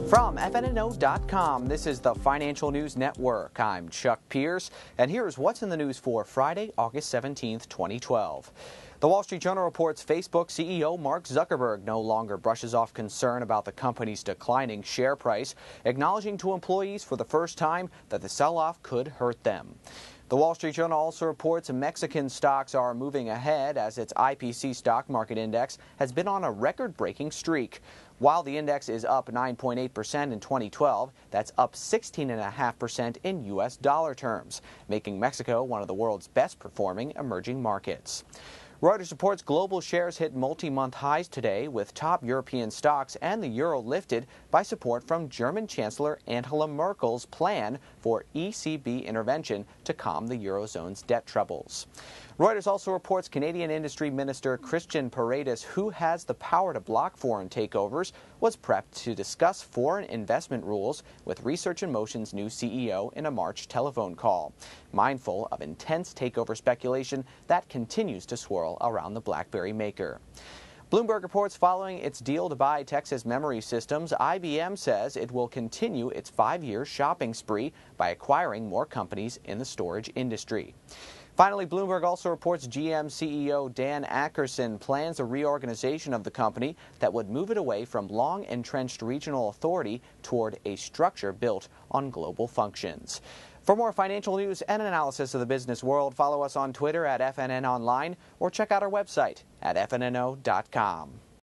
From FNNO.com, this is the Financial News Network. I'm Chuck Pierce, and here's what's in the news for Friday, August 17th, 2012. The Wall Street Journal reports Facebook CEO Mark Zuckerberg no longer brushes off concern about the company's declining share price, acknowledging to employees for the first time that the sell-off could hurt them. The Wall Street Journal also reports Mexican stocks are moving ahead as its IPC stock market index has been on a record-breaking streak. While the index is up 9.8% in 2012, that's up 16.5% in U.S. dollar terms, making Mexico one of the world's best-performing emerging markets. Reuters reports global shares hit multi-month highs today, with top European stocks and the euro lifted by support from German Chancellor Angela Merkel's plan for ECB intervention to calm the eurozone's debt troubles. Reuters also reports Canadian Industry Minister Christian Paredes, who has the power to block foreign takeovers, was prepped to discuss foreign investment rules with Research in Motion's new CEO in a March telephone call, mindful of intense takeover speculation that continues to swirl around the BlackBerry maker. Bloomberg reports following its deal to buy Texas Memory Systems, IBM says it will continue its 5-year shopping spree by acquiring more companies in the storage industry. Finally, Bloomberg also reports GM CEO Dan Akerson plans a reorganization of the company that would move it away from long-entrenched regional authority toward a structure built on global functions. For more financial news and analysis of the business world, follow us on Twitter at FNN Online or check out our website at FNNO.com.